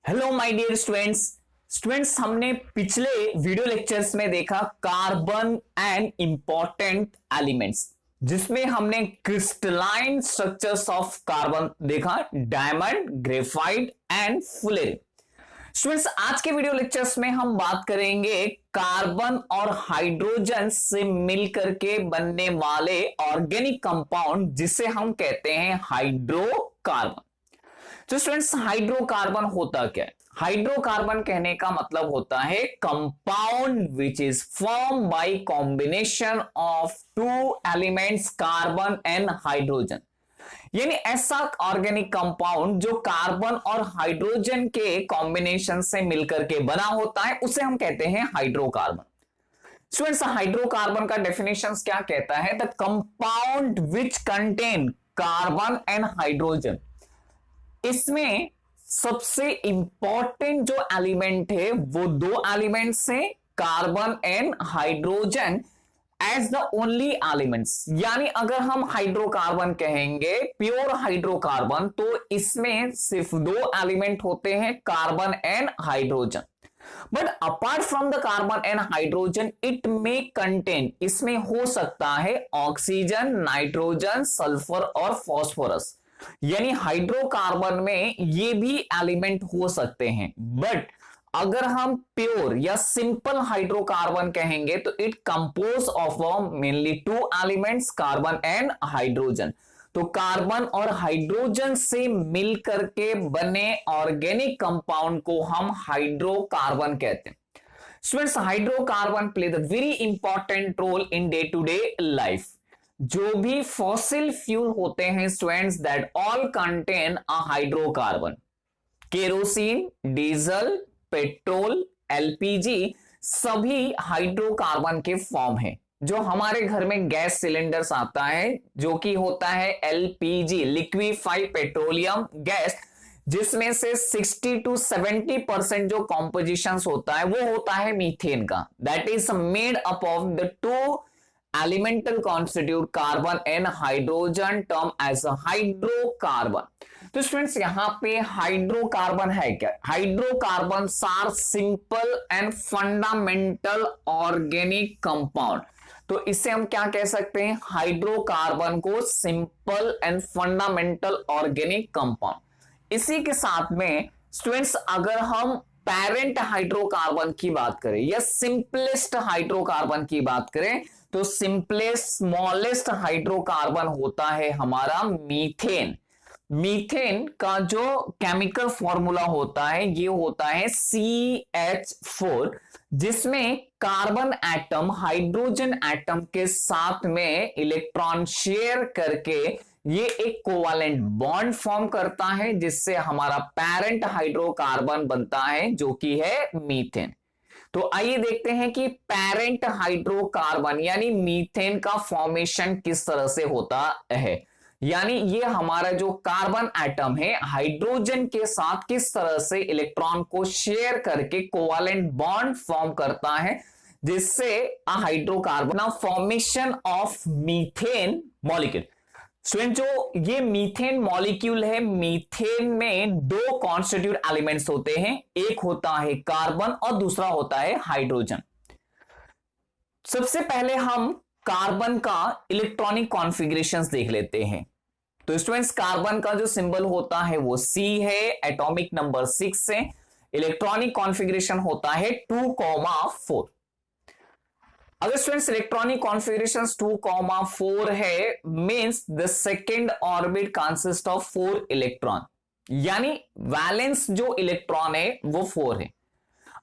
Hello my dear students हमने पिछले video lectures में देखा कार्बन एंड इंपॉर्टेंट एलिमेंट्स, जिसमें हमने क्रिस्टलाइन स्ट्रक्चर्स ऑफ कार्बन देखा, diamond, graphite and foolery. Students, आज के वीडियो लेक्चर्स में हम बात करेंगे कार्बन और हाइड्रोजन से मिलकर के बनने वाले ऑर्गेनिक कंपाउंड, जिसे हम कहते हैं हाइड्रोकार्बन। तो स्टूडेंट्स, हाइड्रोकार्बन होता क्या है? हाइड्रोकार्बन कहने का मतलब होता है compound which is form by combination of two elements carbon and hydrogen. यानी ऐसा ऑर्गेनिक कंपाउंड जो कार्बन और हाइड्रोजन के कॉम्बिनेशन से मिलकर के बना होता है, उसे हम कहते हैं हाइड्रोकार्बन। स्टूडेंट्स, हाइड्रोकार्बन का डेफिनेशन क्या कहता है? The compound which contain carbon and hydrogen. इसमें सबसे इंपॉर्टेंट जो एलिमेंट है वो दो एलिमेंट्स हैं, carbon and hydrogen as the only elements. यानी अगर हम हाइड्रोकार्बन कहेंगे, प्योर हाइड्रोकार्बन, तो इसमें सिर्फ दो एलिमेंट होते हैं, carbon and hydrogen. But apart from the carbon and hydrogen it may contain, इसमें हो सकता है ऑक्सीजन, नाइट्रोजन, सल्फर और फॉस्फोरस। यानी हाइड्रोकार्बन में ये भी एलिमेंट हो सकते हैं। बट अगर हम प्योर या सिंपल हाइड्रोकार्बन कहेंगे तो it compose of mainly two elements, carbon and hydrogen. तो कार्बन और हाइड्रोजन से मिलकर के बने ऑर्गेनिक कंपाउंड को हम हाइड्रोकार्बन कहते हैं। Students, hydrocarbon play the very important role in day to day life. जो भी फॉसिल फ्यूल होते हैं students, that all contain a hydrocarbon. Kerosene, diesel, petrol, LPG सभी हाइड्रोकार्बन के फॉर्म है। जो हमारे घर में गैस सिलेंडर्स आता है, जो कि होता है एलपीजी, लिक्विफाइड पेट्रोलियम गैस, जिसमें से 60 to 70% जो कॉम्पोजिशन होता है वो होता है मीथेन का। That is made up of the two elemental constitute carbon and hydrogen term as a hydrocarbon। तो स्टूडेंट्स, यहां पे हाइड्रोकार्बन है क्या? Hydrocarbon are simple and fundamental organic compound. तो इससे हम क्या कह सकते हैं? हाइड्रोकार्बन को simple and fundamental organic compound. इसी के साथ में स्टूडेंट्स, अगर हम पेरेंट हाइड्रोकार्बन की बात करें या सिंपलेस्ट हाइड्रोकार्बन की बात करें, तो सिंपलेस्ट स्मॉलेस्ट हाइड्रोकार्बन होता है हमारा मीथेन। मीथेन का जो केमिकल फॉर्मूला होता है ये होता है CH4, जिसमें कार्बन एटम हाइड्रोजन एटम के साथ में इलेक्ट्रॉन शेयर करके ये एक कोवालेंट बॉन्ड फॉर्म करता है, जिससे हमारा पेरेंट हाइड्रोकार्बन बनता है, जो कि है मीथेन। तो आइए देखते हैं कि पेरेंट हाइड्रोकार्बन यानी मीथेन का फॉर्मेशन किस तरह से होता है। यानी ये हमारा जो कार्बन एटम है हाइड्रोजन के साथ किस तरह से इलेक्ट्रॉन को शेयर करके कोवालेंट बॉन्ड फॉर्म करता है, जिससे hydrocarbon formation of methane molecule. Student, जो ये मीथेन मॉलिक्यूल है, मीथेन में दो कॉन्स्टिट्यूट एलिमेंट्स होते हैं, एक होता है कार्बन और दूसरा होता है हाइड्रोजन। सबसे पहले हम कार्बन का इलेक्ट्रॉनिक कॉन्फ़िगरेशंस देख लेते हैं। तो स्टूडेंट्स, कार्बन का जो सिंबल होता है वो C है, एटॉमिक नंबर 6 है, इलेक्ट्रॉनिक कॉन्फ़िगरेशन होता है 2,4। अगर स्टूडेंट्स इलेक्ट्रॉनिक कॉन्फ़िगरेशन 2,4 है, means the second orbit consist of 4 electron. यानी वैलेंस जो इलेक्ट्रॉन है वो 4 है।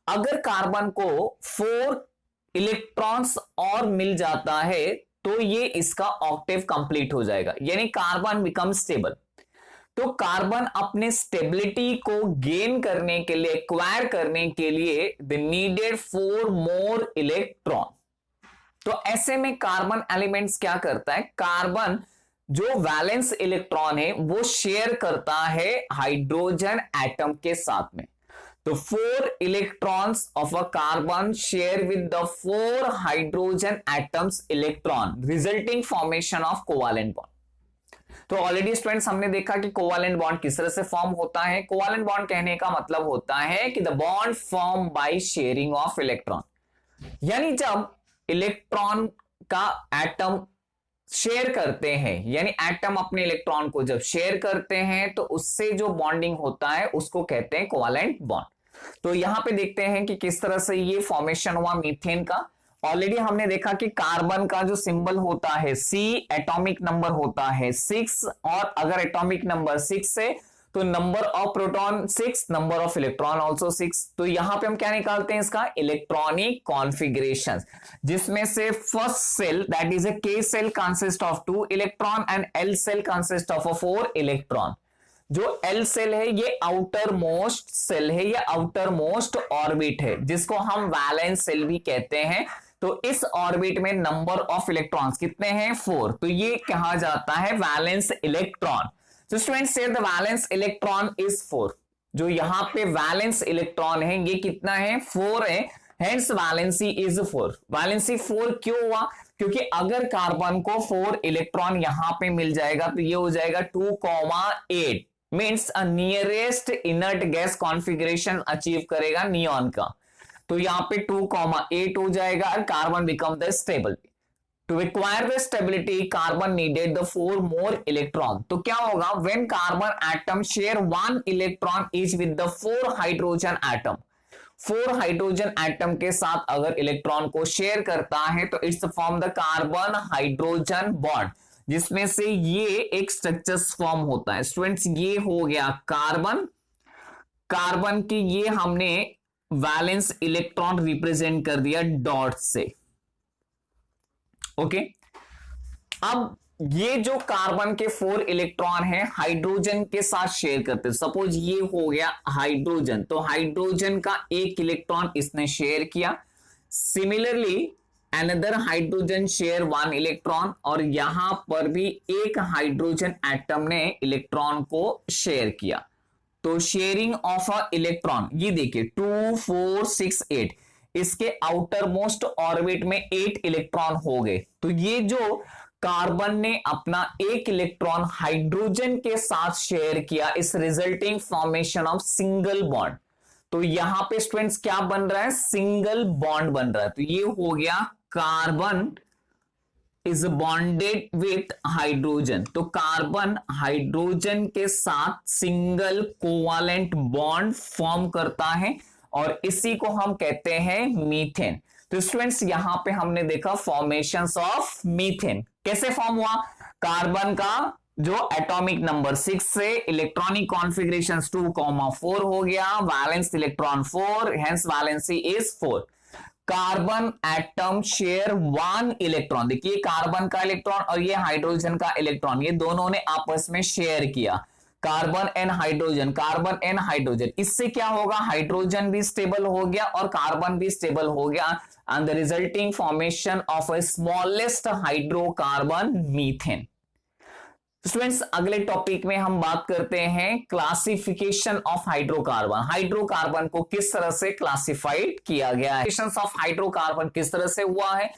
अगर कार्बन को 4 इलेक्ट्रॉन्स और मिल जाता है तो ये इसका ऑक्टेव कंप्लीट हो जाएगा, यानी कार्बन बिकम स्टेबल। तो कार्बन अपने स्टेबिलिटी को गेन करने के लिए, एक्वायर करने के लिए द नीडेड 4 मोर इलेक्ट्रॉन। तो ऐसे में कार्बन एलिमेंट्स क्या करता है? कार्बन जो वैलेंस इलेक्ट्रॉन है वो शेयर करता है हाइड्रोजन एटम के साथ में। तो 4 electrons of a carbon share with the 4 hydrogen atoms electron, resulting formation of covalent bond. तो ऑलरेडी स्टूडेंट्स हमने देखा कि कोवैलेंट बॉन्ड किस तरह से फॉर्म होता है। कोवैलेंट बॉन्ड कहने का मतलब होता है कि the bond form by sharing of electron, यानी जब इलेक्ट्रॉन का एटम शेयर करते हैं, यानी एटम अपने इलेक्ट्रॉन को जब शेयर करते हैं तो उससे जो बॉन्डिंग होता है उसको कहते हैं कोवैलेंट बॉन्ड। तो यहां पे देखते हैं कि किस तरह से ये फॉर्मेशन हुआ मीथेन का। ऑलरेडी हमने देखा कि कार्बन का जो सिंबल होता है C, एटॉमिक नंबर होता है 6, और अगर एटॉमिक नंबर 6 है तो number of proton 6, number of electron also 6। तो यहां पे हम क्या निकालते हैं, इसका इलेक्ट्रॉनिक कॉन्फ़िगरेशन, जिसमें से first shell that is a K shell consist of 2 electron and L shell consist of 4 electron. जो L सेल है ये आउटर मोस्ट सेल है, ये आउटर मोस्ट ऑर्बिट है, जिसको हम वैलेंस सेल भी कहते हैं। तो इस ऑर्बिट में नंबर ऑफ इलेक्ट्रॉन्स कितने हैं, 4, तो ये कहा जाता है valence electron. So students say the valence electron is 4। जो यहां पे वैलेंस इलेक्ट्रॉन है ये कितना है, 4 है, hence valency is 4। वैलेंसी 4 क्यों हुआ, क्योंकि अगर कार्बन को 4 इलेक्ट्रॉन यहां पे मिल जाएगा तो ये हो जाएगा 2,8, means a nearest inert gas configuration achieve करेगा नियॉन का। तो यहां पे 2,8 हो जाएगा और carbon become the stable. To acquire the stability, carbon needed the 4 more electron। तो क्या होगा, when carbon atom share 1 electron each with the 4 hydrogen atom, 4 hydrogen atom के साथ अगर इलेक्ट्रॉन को शेयर करता है तो it's form the carbon hydrogen bond, जिसमें से ये एक स्ट्रक्चर फॉर्म होता है। स्टूडेंट्स ये हो गया कार्बन, कार्बन की ये हमने वैलेंस इलेक्ट्रॉन रिप्रेजेंट कर दिया डॉट से। ओके अब ये जो कार्बन के 4 इलेक्ट्रॉन है हाइड्रोजन के साथ शेयर करते हैं। सपोज ये हो गया हाइड्रोजन, तो हाइड्रोजन का 1 इलेक्ट्रॉन इसने शेयर किया। Similarly another hydrogen share 1 electron, और यहां पर भी एक हाइड्रोजन एटम ने इलेक्ट्रॉन को शेयर किया। तो शेयरिंग ऑफ अ इलेक्ट्रॉन ये देखिए 2, 4, 6, 8, इसके आउटर मोस्ट ऑर्बिट में 8 इलेक्ट्रॉन हो गए। तो ये जो कार्बन ने अपना 1 इलेक्ट्रॉन हाइड्रोजन के साथ शेयर किया, इस resulting formation of single bond. तो यहां पे स्टूडेंट्स क्या बन रहा है, सिंगल बॉन्ड बन रहा है। तो ये हो गया carbon is bonded with hydrogen. तो कार्बन हाइड्रोजन के साथ सिंगल कोवैलेंट बॉन्ड फॉर्म करता है और इसी को हम कहते हैं मीथेन। तो स्टूडेंट्स यहां पे हमने देखा फॉर्मेशंस ऑफ मीथेन कैसे फॉर्म हुआ। कार्बन का जो एटॉमिक नंबर 6 से इलेक्ट्रॉनिक कॉन्फ़िगरेशन 2,4 हो गया, valence electron 4, hence valency is 4। Carbon atom share 1 electron, देखिए कार्बन का इलेक्ट्रॉन और ये हाइड्रोजन का इलेक्ट्रॉन, ये दोनों ने आपस में शेयर किया। Carbon and hydrogen, carbon and hydrogen, इससे क्या होगा, हाइड्रोजन भी स्टेबल हो गया और कार्बन भी स्टेबल हो गया, and the resulting formation of a smallest hydrocarbon methane. Students अगले टॉपिक में हम बात करते हैं क्लासिफिकेशन ऑफ हाइड्रोकार्बन। हाइड्रोकार्बन को किस तरह से क्लासिफाइड किया गया है, ऑफ हाइड्रोकार्बन किस तरह से हुआ है।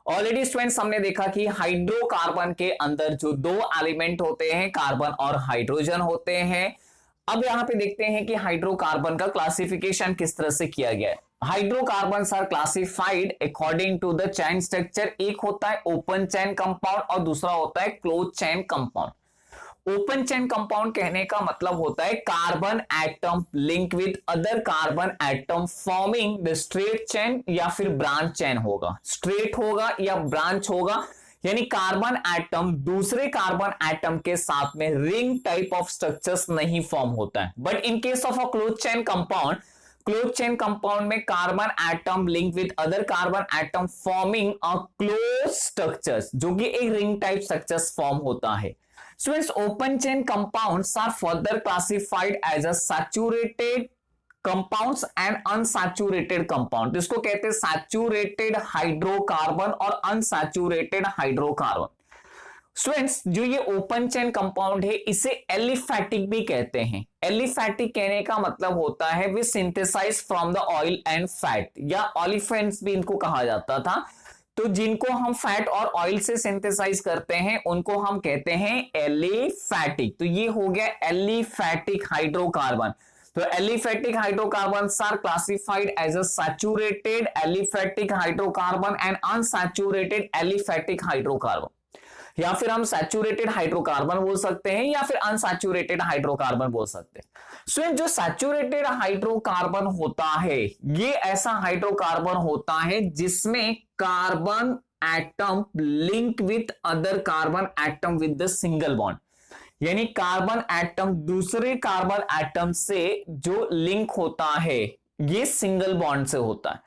ऑलरेडी स्टूडेंट्स हमने देखा कि हाइड्रोकार्बन के अंदर जो 2 एलिमेंट होते हैं, कार्बन और हाइड्रोजन होते हैं। अब यहां पे देखते हैं कि हाइड्रोकार्बन का क्लासिफिकेशन किस तरह से किया गया है। Hydrocarbons are classified according to the chain structure. एक होता है ओपन चेन कंपाउंड और दूसरा होता है close chain compound. Open chain compound कहने का मतलब होता है carbon atom link with other carbon atom forming the straight chain या फिर ब्रांच चेन होगा, स्ट्रेट होगा या ब्रांच होगा, यानी कार्बन एटम दूसरे कार्बन एटम के साथ में रिंग टाइप ऑफ स्ट्रक्चर्स नहीं फॉर्म होता है। But in case of a close chain compound, close chain compound में carbon atom link with other carbon atom forming a close structures, जो कि एक रिंग टाइप स्ट्रक्चर्स फॉर्म होता है। Students, open chain compounds are further classified as a saturated compounds and unsaturated compound। इसको कहते हैं saturated hydrocarbon और unsaturated hydrocarbon. Students जो ये ओपन चेन कंपाउंड है इसे एलिफैटिक भी कहते हैं। एलिफैटिक कहने का मतलब होता है we synthesize from the oil and fat, या ऑलिफेंट्स भी इनको कहा जाता था, तो जिनको हम फैट और ऑयल से सिंथेसाइज करते हैं उनको हम कहते हैं एलिफैटिक। तो ये हो गया एलिफैटिक हाइड्रोकार्बन। तो aliphatic hydrocarbons are classified as a saturated aliphatic hydrocarbon and unsaturated aliphatic hydrocarbon, या फिर हम सैचुरेटेड हाइड्रोकार्बन बोल सकते हैं या फिर अनसैचुरेटेड हाइड्रोकार्बन बोल सकते हैं। सो जो सैचुरेटेड हाइड्रोकार्बन होता है ये ऐसा हाइड्रोकार्बन होता है जिसमें carbon atom link with other carbon atom with the single bond, यानी कार्बन एटम दूसरे कार्बन एटम से जो लिंक होता है ये सिंगल बॉन्ड से होता है।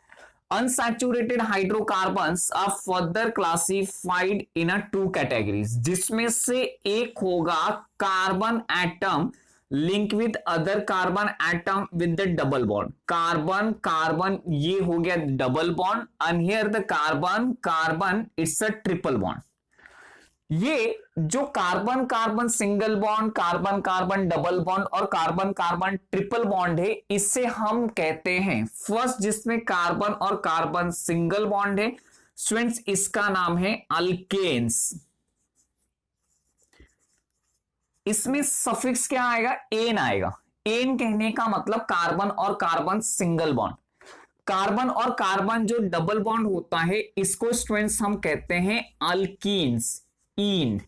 Unsaturated hydrocarbons are further classified in a 2 categories, जिसमें से एक होगा carbon atom link with other carbon atom with the double bond. Carbon carbon ये हो गया double bond and here the carbon carbon it's a triple bond. ये जो carbon carbon single bond, carbon carbon double bond और carbon carbon triple bond है, इसे हम कहते हैं फर्स्ट जिसमें कार्बन और कार्बन सिंगल बॉन्ड है स्टूडेंट्स, इसका नाम है अल्केन्स। इसमें सफिक्स क्या आएगा? एन आएगा। एन कहने का मतलब कार्बन और कार्बन सिंगल बॉन्ड। कार्बन और कार्बन जो डबल बॉन्ड होता है इसको स्टूडेंट्स हम कहते हैं अल्कीन्स, इन।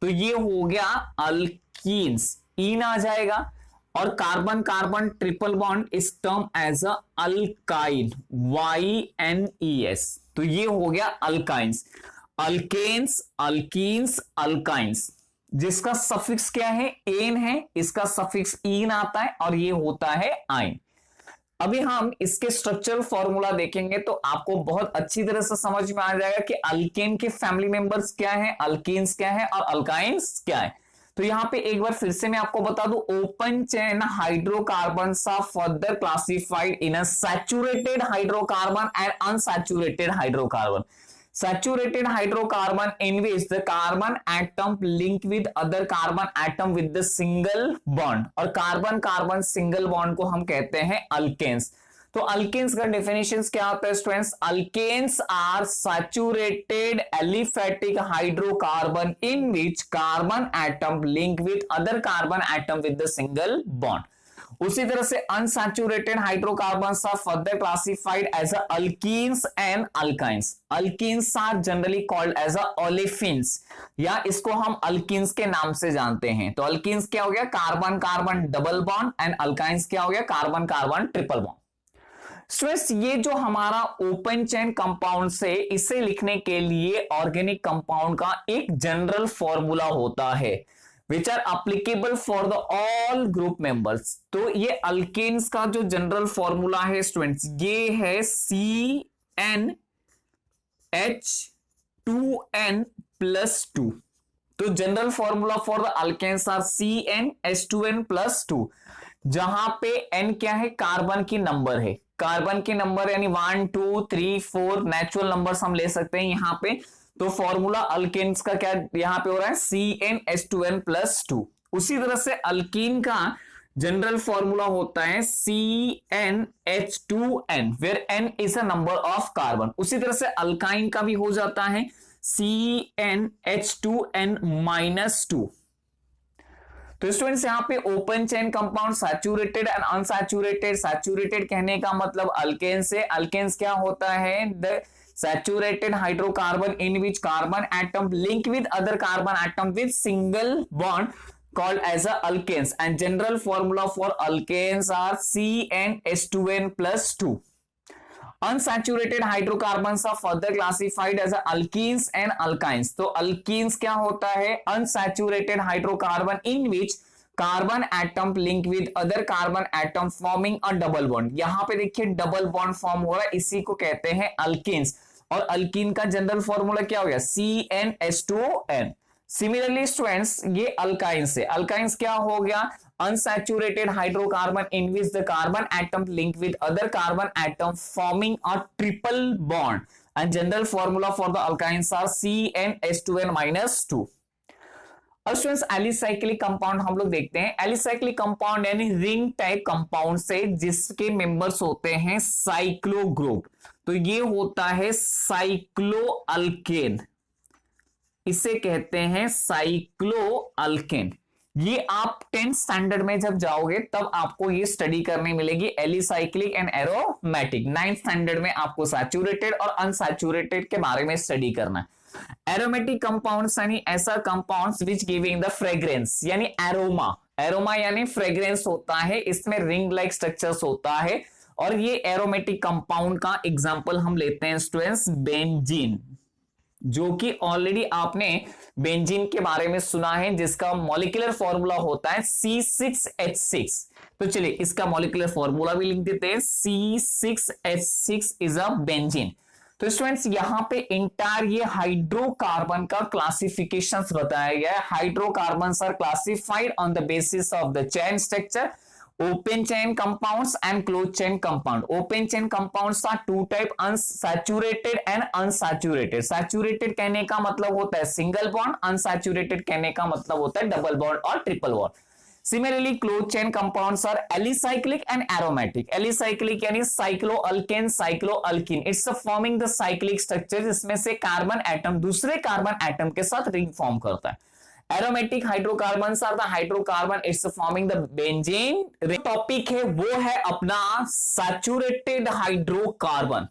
तो ये हो गया अल्कीन्स, इन आ जाएगा। और carbon carbon triple bond is term as a alkyne, YNES। तो ये हो गया अल्काइंस, अल्केन्स, अल्कीन्स, अल्काइंस, जिसका सफिक्स क्या है? एन है, इसका सफिक्स इन आता है और ये होता है आइन। अभी हम इसके स्ट्रक्चरल फॉर्मूला देखेंगे तो आपको बहुत अच्छी तरह से समझ में आ जाएगा कि अल्केन के फैमिली मेंबर्स क्या है, अल्कीन्स क्या है और अल्काइंस क्या है। तो यहां पे एक बार फिर से मैं आपको बता दूं, open chain hydrocarbons are further classified in a saturated hydrocarbon and unsaturated hydrocarbon. Saturated hydrocarbon in which the carbon atom link with other carbon atom with the single bond, और कार्बन कार्बन सिंगल बॉन्ड को हम कहते हैं alkanes. तो alkanes का definition क्या होता है students? Alkanes are saturated aliphatic hydrocarbon in which carbon atom link with other carbon atom with the single bond. उसी तरह से unsaturated hydrocarbons are further classified as alkenes and alkynes. Alkenes are generally called as olefins, या इसको हम alkenes के नाम से जानते हैं। तो अल्कीन्स क्या हो गया? Carbon carbon double bond, and alkynes क्या हो गया? Carbon carbon triple bond. Students ये जो हमारा ओपन चेन कंपाउंड से, इसे लिखने के लिए ऑर्गेनिक कंपाउंड का एक जनरल फॉर्मूला होता है which are applicable for the all group members। तो ये अल्केन्स का जो जनरल फॉर्मूला है स्टूडेंट्स, ये है CnH2n+2। तो general formula for the alkanes are CnH2n+2, जहां पे n क्या है? कार्बन की नंबर है, कार्बन की नंबर यानी 1 2 3 4 नेचुरल नंबर्स हम ले सकते हैं यहां पे। तो फॉर्मूला अल्केन्स का क्या यहां पे हो रहा है? CnH2n+2। उसी तरह से अल्कीन का जनरल फॉर्मूला होता है CnH2n, where n is a number of carbon. उसी तरह से अल्काइन का भी हो जाता है CnH2n-2। तो स्टूडेंट्स यहां पे open chain compound saturated and unsaturated. Saturated कहने का मतलब अल्केन्स है। अल्केन्स क्या होता है? The saturated hydrocarbon in which carbon atom link with other carbon atom with single bond called as a alkanes, and general formula for alkanes are CnH2n+2। unsaturated hydrocarbons are further classified as alkenes and alkynes। तो alkenes क्या होता है? unsaturated hydrocarbon in which carbon atom link with other carbon atom forming a double bond. यहां पे देखिए double bond form हो रहा है, इसी को कहते हैं अल्कीन्स। और अल्कीन का जनरल फॉर्मूला क्या हो गया? CnH2n। सिमिलरली स्टूडेंट्स ये अल्काइंस है। अल्काइंस क्या हो गया? Unsaturated hydrocarbon in which the carbon atom link with other carbon atom forming a triple bond, and general formula for the alkynes are CnH2n-2। अब students alicyclic compound हम लोग देखते हैं। एलिसाइक्लिक कंपाउंड यानी रिंग टाइप कंपाउंड से जिसके members होते हैं साइक्लो ग्रुप, तो ये होता है साइक्लो अल्केन, इसे कहते हैं साइक्लो अल्केन। ये आप 10th स्टैंडर्ड में जब जाओगे तब आपको ये स्टडी करने मिलेगी, alicyclic and aromatic. 9th standard में आपको सैचुरेटेड और अनसैचुरेटेड के बारे में स्टडी करना है। एरोमेटिक कंपाउंड्स यानी ऐसा compounds which giving the fragrance यानी एरोमा, एरोमा यानी फ्रेग्रेंस होता है, इसमें रिंग लाइक स्ट्रक्चर्स होता है। और ये एरोमेटिक कंपाउंड का एग्जांपल हम लेते हैं स्टूडेंट्स बेंजीन, जो कि ऑलरेडी आपने बेंजीन के बारे में सुना है, जिसका मॉलिक्यूलर फॉर्मूला होता है C6H6। तो चलिए इसका मॉलिक्यूलर फॉर्मूला भी लिख देते हैं, C6H6 इज अ बेंजीन। तो स्टूडेंट्स यहां पे इंटायर ये हाइड्रोकार्बन का क्लासिफिकेशंस बताया गया है। Hydrocarbons are classified on the basis of the chain structure, open chain compounds and closed chain compound. Open chain compounds are two type, unsaturated and unsaturated. Saturated कहने का मतलब होता है सिंगल बॉन्ड, unsaturated कहने का मतलब होता है डबल बॉन्ड और triple bond. Similarly, closed chain compounds are alicyclic and aromatic. Alicyclic यानी cycloalkane, cycloalkene. It's forming the cyclic structure, जिसमें से कार्बन एटम दूसरे कार्बन एटम के साथ रिंग फॉर्म करता है। Aromatic hydrocarbons are the hydrocarbon, it's forming the benzene. Topic है वो है अपना सैचुरेटेड हाइड्रोकार्बन।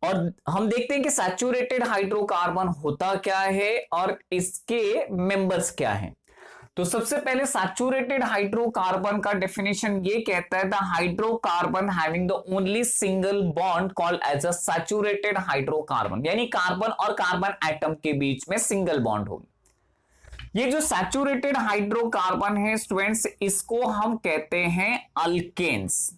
और हम देखते हैं कि सैचुरेटेड हाइड्रोकार्बन होता क्या है और इसके मेंबर्स क्या हैं। तो सबसे पहले सैचुरेटेड हाइड्रोकार्बन का डेफिनेशन ये कहता है the hydrocarbon having the only single bond called as a saturated hydrocarbon, यानी कार्बन और कार्बन एटम के बीच में सिंगल बॉन्ड होगी। ये जो सैचुरेटेड हाइड्रोकार्बन है स्टूडेंट्स, इसको हम कहते हैं अल्केन्स।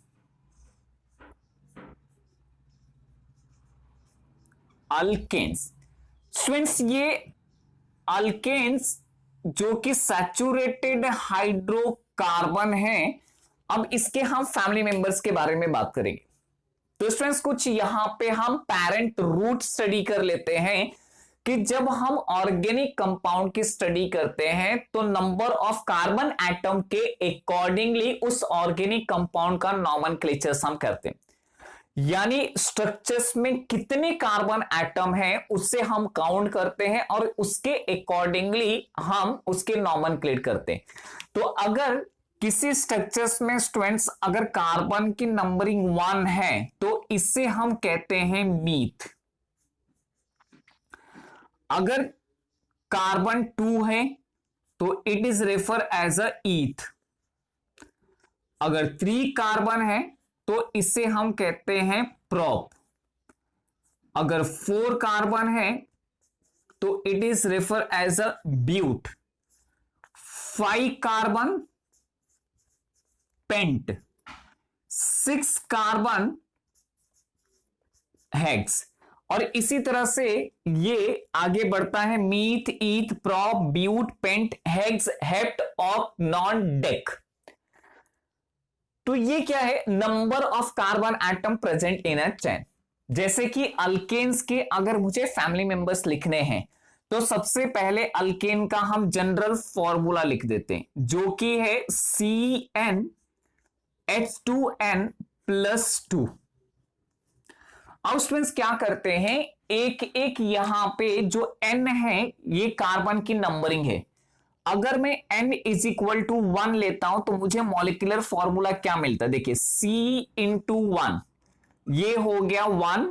अल्केन्स स्टूडेंट्स, ये अल्केन्स जो कि सैचुरेटेड हाइड्रोकार्बन है, अब इसके हम फैमिली मेंबर्स के बारे में बात करेंगे। तो स्टूडेंट्स कुछ यहां पे हम पेरेंट रूट स्टडी कर लेते हैं कि जब हम ऑर्गेनिक कंपाउंड की स्टडी करते हैं तो नंबर ऑफ कार्बन एटम के अकॉर्डिंगली उस ऑर्गेनिक कंपाउंड का नॉमेनक्लेचर हम करते हैं, यानी स्ट्रक्चर्स में कितने कार्बन एटम हैं उससे हम काउंट करते हैं और उसके अकॉर्डिंगली हम उसके नॉमेनक्लेट करते हैं। तो अगर किसी स्ट्रक्चर्स में स्टूडेंट्स अगर कार्बन की नंबरिंग 1 है तो इसे हम कहते हैं मीथ। अगर कार्बन 2 है तो it is refer as a eth. अगर 3 कार्बन है तो इसे हम कहते हैं प्रोप। अगर 4 कार्बन है तो it is refer as a but. 5 carbon pent, 6 carbon hex. और इसी तरह से ये आगे बढ़ता है meth, eth, prop, but, pent, hex, hept और नॉन डेक। तो ये क्या है, number of carbon atom present in a chain. जैसे कि अल्केन्स के अगर मुझे फैमिली मेंबर्स लिखने हैं तो सबसे पहले अल्केन का हम जनरल फॉर्मूला लिख देते हैं, जो कि है CnH2n+2। अब स्टूडेंट्स क्या करते हैं, एक एक यहां पे जो n है ये कार्बन की नंबरिंग है। अगर मैं n इज इक्वल टू 1 लेता हूं तो मुझे मॉलिक्यूलर फॉर्मूला क्या मिलता है, देखिए C इंटू 1 ये हो गया 1,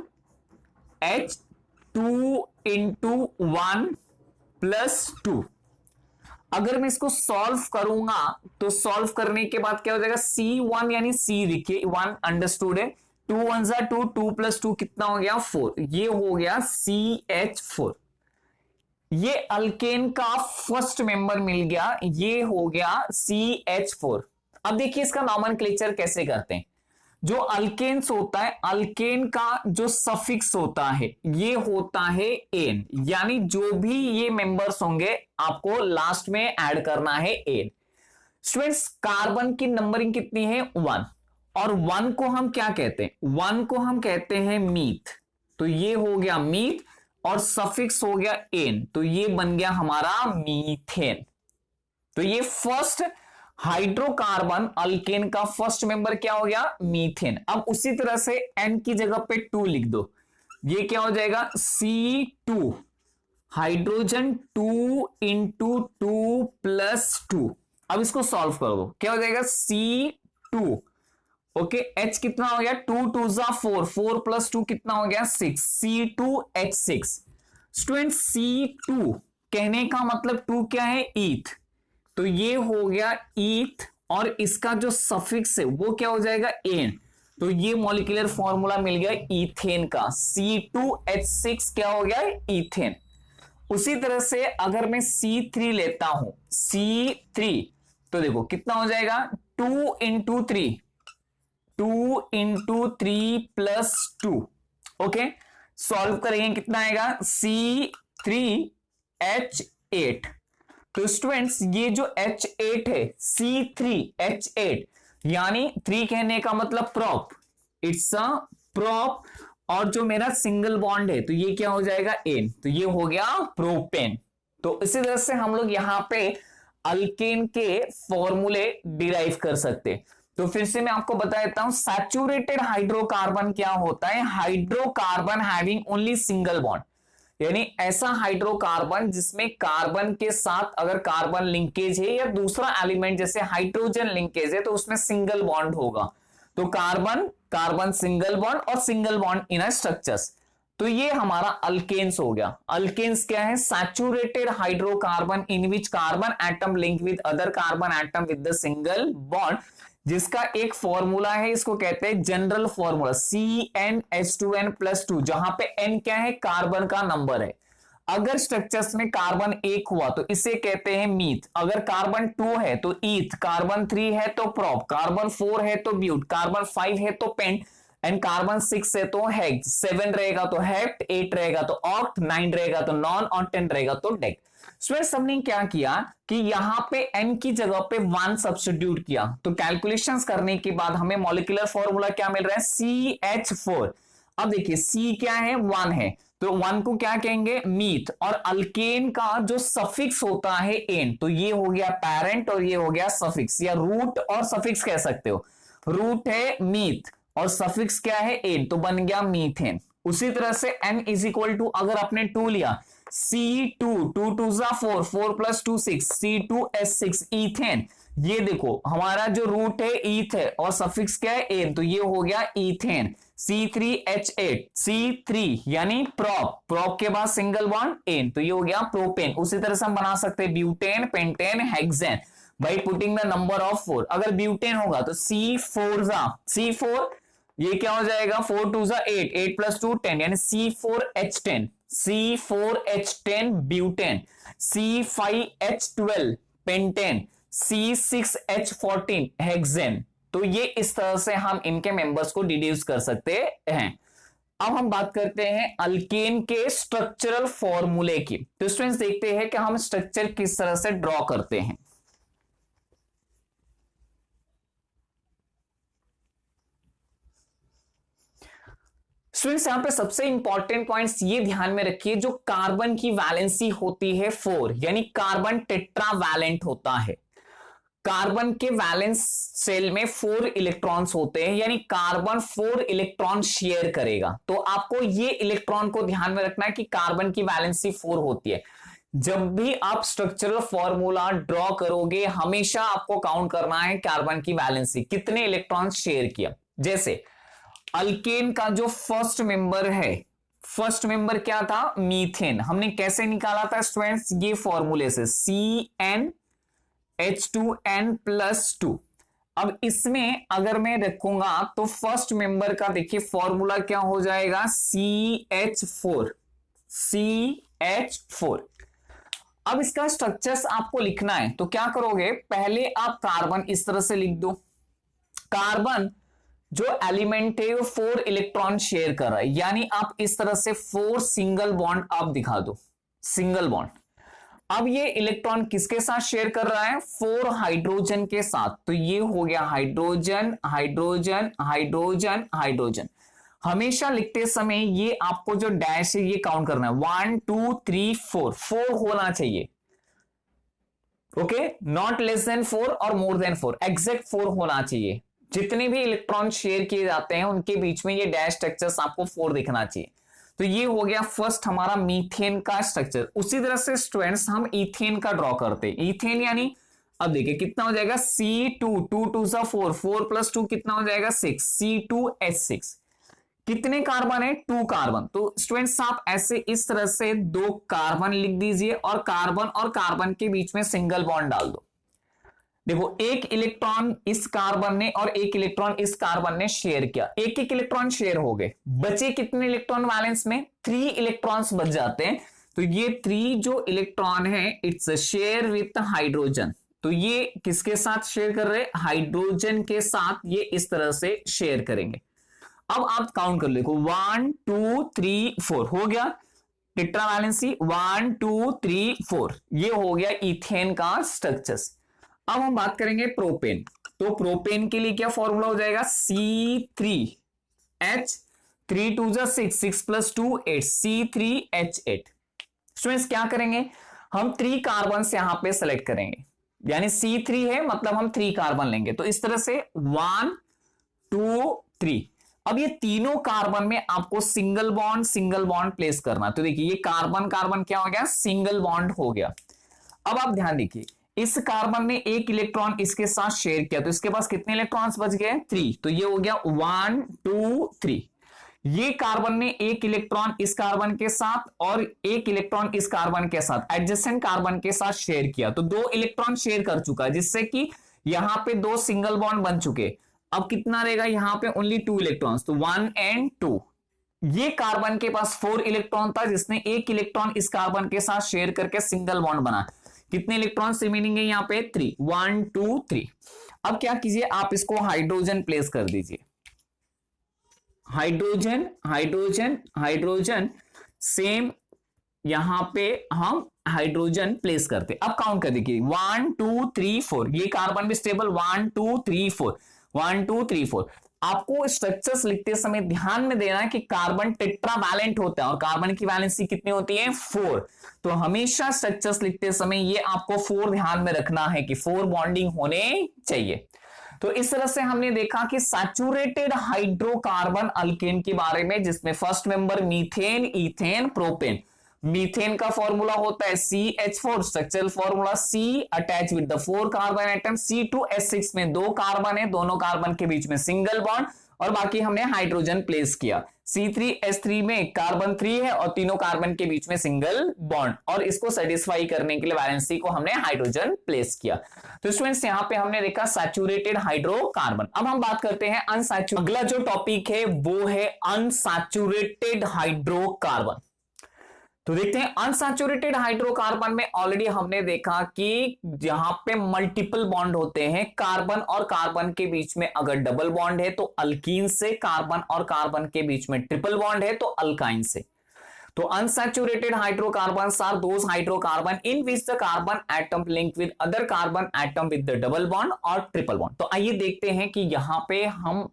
H 2 इंटू 1+2। अगर मैं इसको सॉल्व करूंगा तो सॉल्व करने के बाद क्या हो जाएगा, C1 यानी C देखिए 1 अंडरस्टूड है, 2 1 2, 2+2 कितना हो गया 4, ये हो गया CH4। ये अल्केन का फर्स्ट मेंबर मिल गया, ये हो गया CH4। अब देखिए इसका नॉमेनक्लेचर कैसे करते हैं। जो अल्केन्स होता है, अल्केन का जो सफिक्स होता है ये होता है एन, यानी जो भी ये मेंबर्स होंगे आपको लास्ट में ऐड करना है एन। स्टूडेंट्स कार्बन की नंबरिंग कितनी है 1, और 1 को हम क्या कहते हैं, 1 को हम कहते हैं मीथ। तो ये हो गया मीथ और सफिक्स हो गया एन, तो ये बन गया हमारा मीथेन। तो ये फर्स्ट हाइड्रोकार्बन अल्केन का फर्स्ट मेंबर क्या हो गया, मीथेन। अब उसी तरह से N की जगह पे 2 लिख दो, ये क्या हो जाएगा C2, हाइड्रोजन 2 इंटू 2 प्लस 2। अब इसको सॉल्व कर दो, क्या हो जाएगा C2, ओके। H कितना हो गया, 2 2 जा 4, 4 प्लस 2 कितना हो गया 6, C2H6। स्टूडेंट C2 कहने का मतलब 2 क्या है, ईथ, तो ये हो गया ईथ, और इसका जो सफिक्स है वो क्या हो जाएगा एन, तो ये मॉलिक्यूलर फॉर्मूला मिल गया इथेन का, C2H6 क्या हो गया इथेन। उसी तरह से अगर मैं C3 लेता हूं, C3 तो देखो कितना हो जाएगा 2 into 3, 2 into 3 plus 2, okay. Solve करेंगे कितना आएगा C3H8। तो स्टूडेंट्स ये जो H8 है C3H8, यानी 3 कहने का मतलब प्रोप, इट्स अ प्रोप, और जो मेरा सिंगल बॉन्ड है तो ये क्या हो जाएगा एन, तो ये हो गया प्रोपेन। तो इसी तरह से हम लोग यहां पे अल्केन के फॉर्मूले डिराइव कर सकते। तो फिर से मैं आपको बता देता हूं, सैचुरेटेड हाइड्रोकार्बन क्या होता है, hydrocarbon having only single bond, यानी ऐसा हाइड्रोकार्बन जिसमें कार्बन के साथ अगर कार्बन लिंकेज है या दूसरा एलिमेंट जैसे हाइड्रोजन लिंकेज है तो उसमें सिंगल बॉन्ड होगा। तो कार्बन कार्बन सिंगल बॉन्ड और single bond in a structures, तो ये हमारा अल्केन्स हो गया। अल्केन्स क्या है, saturated hydrocarbon in which carbon atom link with other carbon atom with the single bond, जिसका एक फॉर्मूला है, इसको कहते हैं जनरल फॉर्मूला CnH2n+2, जहां पे n क्या है, कार्बन का नंबर है। अगर स्ट्रक्चर्स में कार्बन 1 हुआ तो इसे कहते हैं मीथ, अगर कार्बन 2 है तो ईथ, कार्बन 3 है तो प्रोप, कार्बन 4 है तो ब्यूट, कार्बन 5 है तो पेंट, एंड कार्बन 6 है तो हेक्स, 7 रहेगा तो हेक्ट, 8 रहेगा तो ऑक्ट, 9 रहेगा तो नॉन, और 10 रहेगा तो डेक। स्टूडेंट्स हमने क्या किया कि यहां पे n की जगह पे 1 सब्स्टिट्यूट किया, तो कैलकुलेशंस करने के बाद हमें मॉलिक्यूलर फॉर्मूला क्या मिल रहा है, CH4। अब देखिए C क्या है, 1 है, तो 1 को क्या कहेंगे, मीथ, और अल्केन का जो सफिक्स होता है एन, तो ये हो गया पैरेंट और ये हो गया सफिक्स, या रूट और सफिक्स कह सकते हो। रूट है मीथ और सफिक्स क्या है एन, तो बन गया मीथेन। उसी तरह से n इज इक्वल टू, अगर आपने 2 लिया, C2, 2 2 जा 4, 4 प्लस 2 6, C2H6 इथेन। ये देखो हमारा जो रूट है ईथ है और सफिक्स क्या है एन, तो ये हो गया इथेन। C3H8, C3 यानी प्रोप, प्रोप के बाद सिंगल बॉन्ड एन, तो ये हो गया प्रोपेन। उसी तरह से हम बना सकते हैं butane, pentane, hexane by putting the number of 4। अगर ब्यूटेन होगा तो C4 जा C4, ये क्या हो जाएगा 4 2 जा 8, 8 प्लस 2 10, यानी C4H10, C4H10 butane, C5H12 pentane, C6H14 hexane. तो ये इस तरह से हम इनके मेंबर्स को डिड्यूस कर सकते हैं। अब हम बात करते हैं अल्केन के स्ट्रक्चरल फॉर्मूले की। तो स्टूडेंट्स देखते हैं कि हम स्ट्रक्चर किस तरह से ड्रॉ करते हैं। स्टूडेंट्स यहां पे सबसे इंपॉर्टेंट पॉइंट्स ये ध्यान में रखिए, जो कार्बन की वैलेंसी होती है 4, यानी कार्बन टेट्रावैलेंट होता है। कार्बन के वैलेंस शेल में 4 इलेक्ट्रॉन्स होते हैं, यानी कार्बन 4 इलेक्ट्रॉन शेयर करेगा। तो आपको ये इलेक्ट्रॉन को ध्यान में रखना है कि कार्बन की वैलेंसी 4 होती है। जब भी आप स्ट्रक्चरल फॉर्मूला ड्रॉ करोगे हमेशा आपको काउंट करना है कार्बन की वैलेंसी, कितने इलेक्ट्रॉन शेयर किया। जैसे अल्केन का जो फर्स्ट मेंबर है, फर्स्ट मेंबर क्या था, मीथेन, हमने कैसे निकाला था स्टूडेंट्स, ये फॉर्मूले से CnH2n+2। अब इसमें अगर मैं रखूंगा तो फर्स्ट मेंबर का देखिए फॉर्मूला क्या हो जाएगा, CH4। अब इसका स्ट्रक्चर्स आपको लिखना है, तो क्या करोगे, पहले आप कार्बन इस तरह से लिख दो। कार्बन जो एलिमेंट है वो 4 इलेक्ट्रॉन शेयर कर रहा है, यानी आप इस तरह से 4 सिंगल बॉन्ड आप दिखा दो, सिंगल बॉन्ड। अब ये इलेक्ट्रॉन किसके साथ शेयर कर रहा है, 4 हाइड्रोजन के साथ, तो ये हो गया हाइड्रोजन हाइड्रोजन हाइड्रोजन हाइड्रोजन। हमेशा लिखते समय ये आपको जो डैश है ये काउंट करना है, 1 2 3 4 4 होना चाहिए। ओके, नॉट लेस देन 4 और मोर देन 4, एग्जैक्ट 4 होना चाहिए। जितने भी इलेक्ट्रॉन शेयर किए जाते हैं उनके बीच में ये डैश स्ट्रक्चर्स आपको 4 दिखना चाहिए। तो ये हो गया फर्स्ट हमारा मीथेन का स्ट्रक्चर। उसी तरह से स्टूडेंट्स हम इथेन का ड्रॉ करते हैं। इथेन यानी अब देखिए कितना हो जाएगा, C2, 2 2 4, 4 प्लस 2 कितना हो जाएगा 6, C2H6। कितने कार्बन है, 2 कार्बन। तो स्टूडेंट्स आप ऐसे इस तरह से 2 कार्बन लिख दीजिए और कार्बन के बीच में सिंगल बॉन्ड डाल दो। देखो एक इलेक्ट्रॉन इस कार्बन ने और एक इलेक्ट्रॉन इस कार्बन ने शेयर किया, एक एक इलेक्ट्रॉन शेयर हो गए, बचे कितने इलेक्ट्रॉन बैलेंस में, 3 इलेक्ट्रॉन्स बच जाते हैं। तो ये 3 जो इलेक्ट्रॉन है इट्स शेयर विथ हाइड्रोजन। तो ये किसके साथ शेयर कर रहे हैं, हाइड्रोजन के साथ ये इस तरह से शेयर करेंगे। अब आप काउंट कर देखो 1 2 3 4 हो गया टेट्रा वैलेंसी, 1 2 3 4 ये हो गया इथेन का स्ट्रक्चर्स। अब हम बात करेंगे प्रोपेन। तो प्रोपेन के लिए क्या फॉर्मूला हो जाएगा, C3H, 3 2 6, 6 प्लस 2 8, C3H8। स्टूडेंट्स क्या करेंगे, हम 3 कार्बन यहां पे सेलेक्ट करेंगे, यानी C3 है मतलब हम 3 कार्बन लेंगे। तो इस तरह से 1 2 3। अब ये तीनों कार्बन में आपको सिंगल बॉन्ड प्लेस करना। तो देखिए ये कार्बन कार्बन क्या हो गया, सिंगल बॉन्ड हो गया। अब आप ध्यान देखिए इस कार्बन ने एक इलेक्ट्रॉन इसके साथ शेयर किया, तो इसके पास कितने इलेक्ट्रॉन्स बच गए, 3। तो ये हो गया 1 2 3। ये कार्बन ने एक इलेक्ट्रॉन इस कार्बन के साथ और एक इलेक्ट्रॉन इस कार्बन के साथ एडजेसेंट कार्बन के साथ शेयर किया, तो 2 इलेक्ट्रॉन शेयर कर चुका है, जिससे कि यहां पे 2 सिंगल बॉन्ड बन चुके। अब कितना रहेगा यहां पे, ओनली 2 इलेक्ट्रॉन्स, तो 1 and 2। ये कार्बन के पास 4 इलेक्ट्रॉन था, जिसने एक इलेक्ट्रॉन इस कार्बन के साथ शेयर करके सिंगल बॉन्ड बना। कितने इलेक्ट्रॉन्स रिमेनिंग है यहाँ पे, 3, 1 2 3। अब क्या कीजिए, आप इसको हाइड्रोजन प्लेस कर दीजिए, हाइड्रोजन हाइड्रोजन हाइड्रोजन, सेम यहां पे हम हाइड्रोजन प्लेस करते। अब काउंट कर देखिए 1 2 3 4, ये कार्बन भी स्टेबल, 1 2 3 4, 1 2 3 4। आपको स्ट्रक्चर्स लिखते समय ध्यान में देना है कि कार्बन टेट्रावैलेंट होता है और कार्बन की वैलेंसी कितनी होती है, 4। तो हमेशा स्ट्रक्चर्स लिखते समय ये आपको 4 ध्यान में रखना है कि 4 बॉन्डिंग होने चाहिए। तो इस तरह से हमने देखा कि सैचुरेटेड हाइड्रोकार्बन अल्केन के बारे में, जिसमें first member methane, ethane, propane. Methane का फॉर्मूला होता है CH4, structural formula C attach with the 4 carbon atom, C2H6 में 2 कार्बन है, दोनों कार्बन के बीच में सिंगल बॉन्ड और बाकी हमने हाइड्रोजन प्लेस किया। C3H3 में कार्बन 3 है और तीनों कार्बन के बीच में सिंगल बॉन्ड, और इसको सेटिस्फाई करने के लिए वैलेंसी को हमने हाइड्रोजन प्लेस किया। तो स्टूडेंट्स यहां पे हमने देखा सैचुरेटेड हाइड्रोकार्बन। अब हम बात करते हैं अनसैचुरेटेड। अगला जो टॉपिक है वो है अनसैचुरेटेड हाइड्रोकार्बन। तो देखते हैं अनसैचुरेटेड हाइड्रोकार्बन में ऑलरेडी हमने देखा कि यहां पे मल्टीपल बॉन्ड होते हैं। कार्बन और कार्बन के बीच में अगर डबल बॉन्ड है तो अल्कीन से, कार्बन और कार्बन के बीच में ट्रिपल बॉन्ड है तो अल्काइन से। तो unsaturated hydrocarbons are those hydrocarbon in which the carbon atom link with other carbon atom with the double bond और ट्रिपल बॉन्ड। तो आइए देखते हैं कि यहां पे हम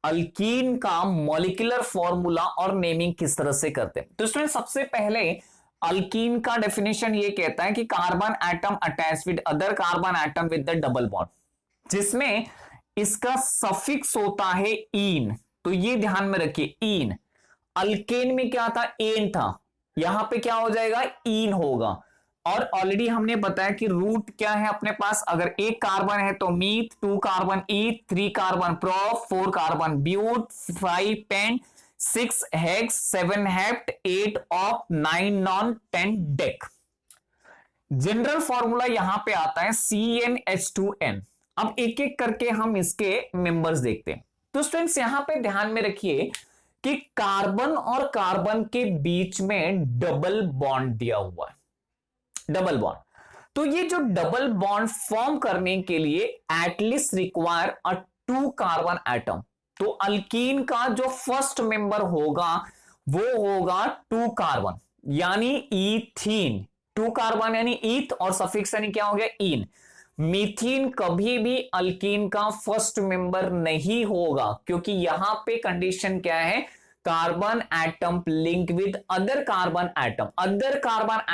अल्कीन का मॉलिक्यूलर फॉर्मूला और नेमिंग किस तरह से करते हैं। तो इसमें सबसे पहले अल्कीन का डेफिनेशन ये कहता है कि carbon atom attach with other carbon atom with the double bond, जिसमें इसका सफिक्स होता है ईन। तो ये ध्यान में रखिए, ईन। अल्केन में क्या था, एन था, यहां पे क्या हो जाएगा, ईन होगा। और ऑलरेडी हमने बताया कि रूट क्या है अपने पास, अगर एक कार्बन है तो meth, 2 carbon eth, 3 carbon prop, 4 carbon but, 5 pent, 6 hex, 7 hept, 8 ऑप, 9 नॉन, 10 डेक। जनरल फॉर्मूला यहां पे आता है CnH2n। अब एक एक करके हम इसके मेंबर्स देखते हैं। तो स्टूडेंट्स यहां पे ध्यान में रखिए कि कार्बन और कार्बन के बीच में डबल बॉन्ड दिया हुआ है, डबल बॉन्ड। तो ये जो डबल बॉन्ड फॉर्म करने के लिए at least require a 2 carbon atom. तो अल्कीन का जो फर्स्ट मेंबर होगा वो होगा 2 कार्बन, यानी ईथीन। 2 कार्बन यानी ईथ और सफिक्स यानी क्या हो गया, ईन। मीथीन कभी भी अल्कीन का फर्स्ट मेंबर नहीं होगा, क्योंकि यहां पे कंडीशन क्या है, carbon atom link with other carbon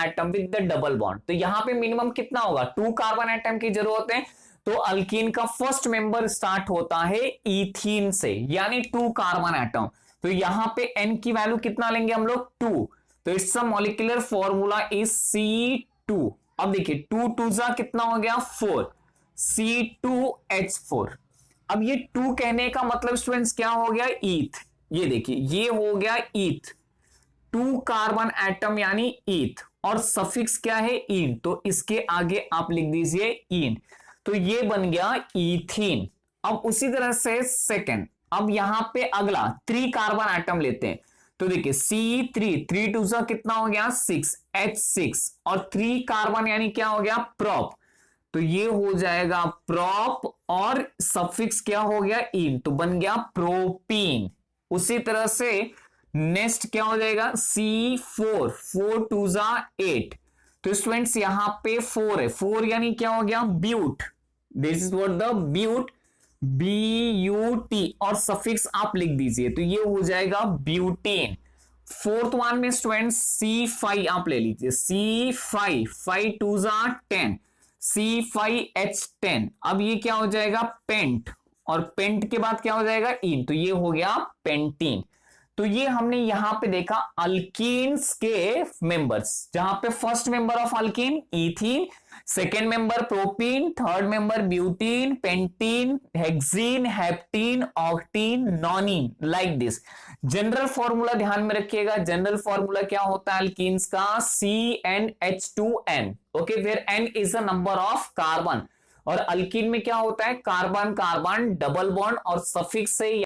atom with the double bond. तो यहां पे मिनिमम कितना होगा, 2 कार्बन एटम की जरूरत है। तो अल्कीन का फर्स्ट मेंबर स्टार्ट होता है इथीन से, यानी 2 कार्बन एटम। तो यहां पे n की वैल्यू कितना लेंगे हम लोग, 2। तो इसका मॉलिक्यूलर फॉर्मूला इज C2। अब देखिए 2 2 जा कितना हो गया, 4, C2H4। अब ये 2 कहने का मतलब स्टूडेंट्स क्या हो गया, ईथ। ये देखिए ये हो गया ईथ, 2 कार्बन एटम यानी ईथ, और सफिक्स क्या है, इन। तो इसके आगे आप लिख दीजिए इन। तो ये बन गया इथीन। अब उसी तरह से सेकंड, अब यहां पे अगला 3 कार्बन एटम लेते हैं। तो देखिए C3, 3 2 जा कितना हो गया, 6, H6, और 3 कार्बन यानी क्या हो गया, प्रोप। तो ये हो जाएगा प्रोप, और सफिक्स क्या हो गया, इन, तो बन गया प्रोपीन। उसी तरह से नेक्स्ट क्या हो जाएगा, C4, 4 2 जा 8। तो स्टूडेंट्स यहां पे 4 है, 4 यानी क्या हो गया, but. This is what the but, BUT, और सफिक्स आप लिख दीजिए। तो ये हो जाएगा ब्यूटेन। फोर्थ वन में स्टूडेंट्स C5 आप ले लीजिए, C5, 5 2 जा 10, C5H10। अब ये क्या हो जाएगा, पेंट, और पेंट के बाद क्या हो जाएगा, इन। तो ये हो गया पेंटीन। तो ये हमने यहां पे देखा अल्कीन्स के मेंबर्स, जहां पे first member of alkene ethene, second member propene, third member butene, pentene, hexene, heptene, octene, nonene, like this. General formula ध्यान में रखिएगा, जनरल फॉर्मूला क्या होता है अल्कीन्स का, CnH2n, okay, where n is the number of carbon. और alkene में क्या होता है, कार्बन कार्बन डबल बॉन्ड, और सफिक्स से